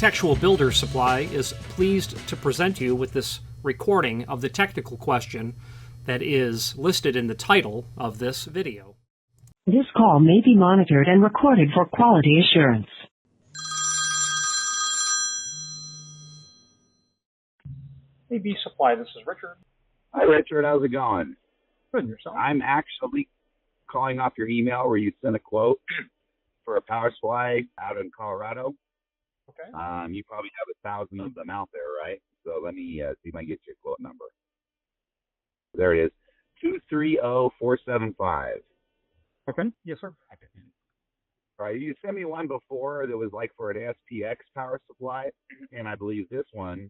Textual Builder Supply is pleased to present you with this recording of the technical question that is listed in the title of this video. This call may be monitored and recorded for quality assurance. AB Supply, this is Richard. Hi, Richard. How's it going? Good, and yourself? I'm actually calling off your email where you sent a quote for a power supply out in Colorado. Okay. You probably have 1,000 of them out there, right? So let me see if I can get your quote number. There it is, 230475. Okay. Yes, sir. All right. You sent me one before that was like for an SPX power supply, and I believe this one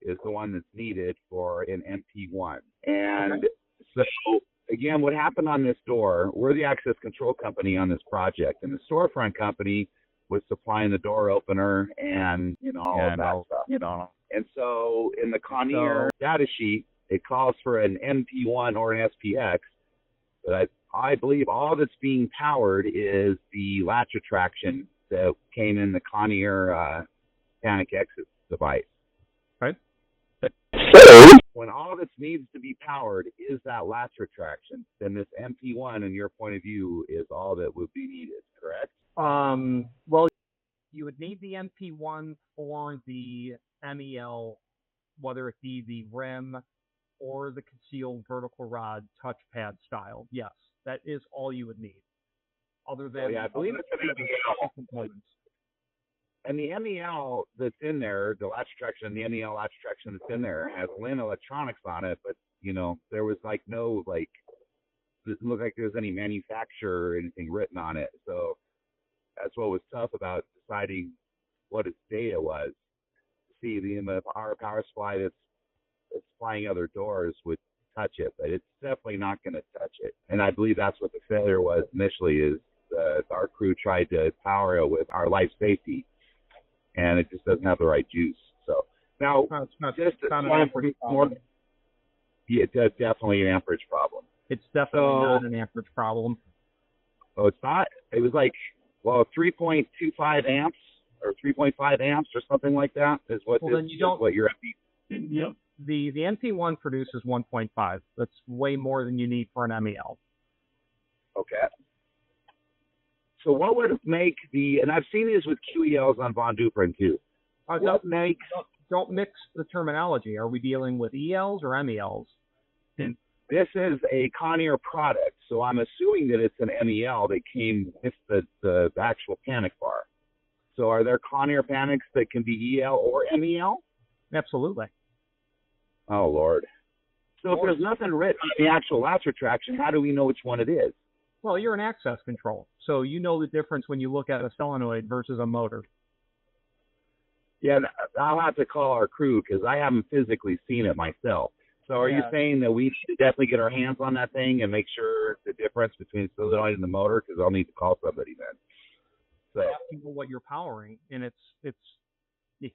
is the one that's needed for an MP1. And so, again, what happened on this door, we're the access control company on this project, and the storefront company was supplying the door opener and, all of that stuff. And so in the Kawneer data sheet, it calls for an MP1 or an SPX, but I believe all that's being powered is the latch retraction that came in the Kawneer panic exit device. Right. So when all that needs to be powered is that latch retraction, then this MP1, in your point of view, is all that would be needed, correct? Well, you would need the MP1 for the MEL, whether it be the RIM or the concealed vertical rod touchpad style. Yes, that is all you would need. Other than I believe it's an MEL components. And the MEL that's in there, the latch retraction, the MEL latch retraction that's in there has Lin electronics on it, but there was no it didn't look like there was any manufacturer or anything written on it. So that's what was tough about deciding what its data was. See, our power supply that's supplying other doors would touch it, but it's definitely not going to touch it. And I believe that's what the failure was initially, is our crew tried to power it with our life safety, and it just doesn't have the right juice. So now, it's not an amperage problem. Yeah, it's definitely an amperage problem. It's definitely not an amperage problem. Oh, it's not? It was 3.25 amps or 3.5 amps or something like that is what what your MP. Yep. The MP1 produces 1.5. That's way more than you need for an MEL. Okay. So what would make and I've seen these with QELs on Von Duprin too. Don't mix the terminology. Are we dealing with ELs or MELs? This is a Kawneer product, so I'm assuming that it's an MEL that came with the actual panic bar. So are there Kawneer panics that can be EL or MEL? Absolutely. Oh, Lord. So if there's nothing written on the actual latch retraction, how do we know which one it is? Well, you're an access control, so you know the difference when you look at a solenoid versus a motor. Yeah, I'll have to call our crew because I haven't physically seen it myself. So are you saying that we should definitely get our hands on that thing and make sure the difference between the solenoid and the motor? Because I'll need to call somebody then. So you have to know what you're powering, and it's if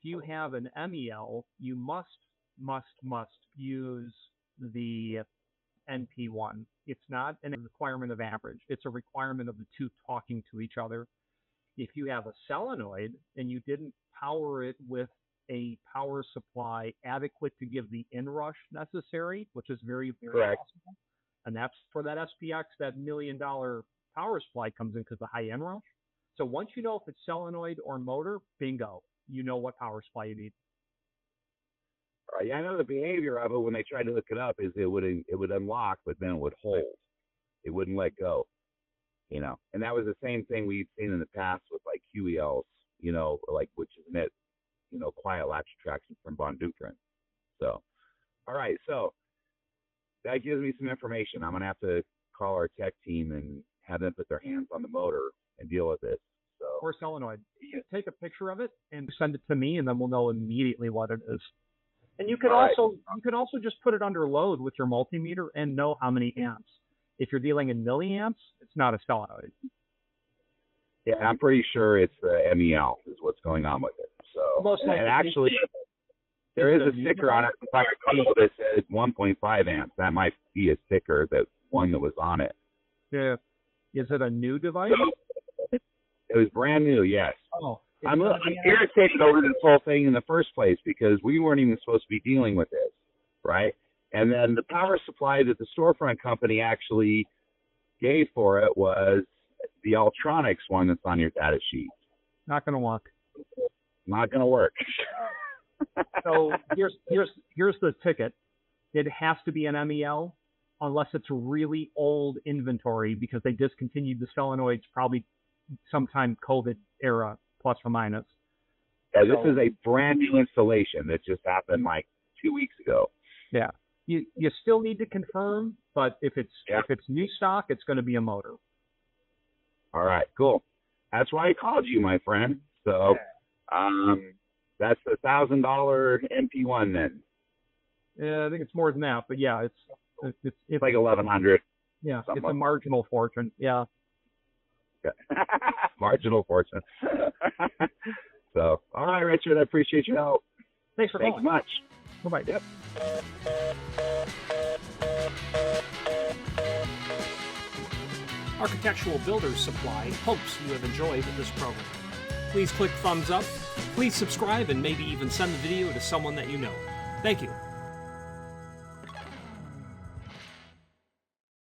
you have an MEL, you must use the NP1. It's not a requirement of amperage. It's a requirement of the two talking to each other. If you have a solenoid and you didn't power it with a power supply adequate to give the inrush necessary, which is very, very correct, possible, and that's for that SPX, that $1 million power supply comes in because of the high inrush. So once you know if it's solenoid or motor, bingo, you know what power supply you need. Right. I know the behavior of it when they tried to hook it up is it would unlock, but then it would hold. It wouldn't let go. And that was the same thing we've seen in the past with QELs, which is net, quiet latch retraction from Von Duprin. So, all right. So that gives me some information. I'm going to have to call our tech team and have them put their hands on the motor and deal with it. So, or solenoid. Take a picture of it and send it to me, and then we'll know immediately what it is. And you could also just put it under load with your multimeter and know how many amps. If you're dealing in milliamps, it's not a solenoid. Yeah, I'm pretty sure it's the MEL is what's going on with it. So, and actually, there is a sticker on it that says 1.5 amps. That might be a sticker, that one that was on it. Yeah. Is it a new device? It was brand new, yes. Oh, I'm irritated over this whole thing in the first place because we weren't even supposed to be dealing with this, right? And then the power supply that the storefront company actually gave for it was the Ultronics one that's on your data sheet. Not going to work. Not going to work. So here's the ticket. It has to be an MEL unless it's really old inventory because they discontinued the solenoids probably sometime COVID era, plus or minus. Yeah, this is a brand new installation that just happened like 2 weeks ago. Yeah. You still need to confirm, but if it's new stock, it's going to be a motor. All right, cool. That's why I called you, my friend. So that's the $1,000 MP1 then. Yeah, I think it's more than that, but yeah, it's like $1,100. Yeah, it's a marginal fortune. Yeah. Marginal fortune. So, all right, Richard, I appreciate your help. Thanks for calling. Thanks much. Bye-bye. Yep. Architectural Builders Supply hopes you have enjoyed this program. Please click thumbs up, please subscribe, and maybe even send the video to someone that you know. Thank you.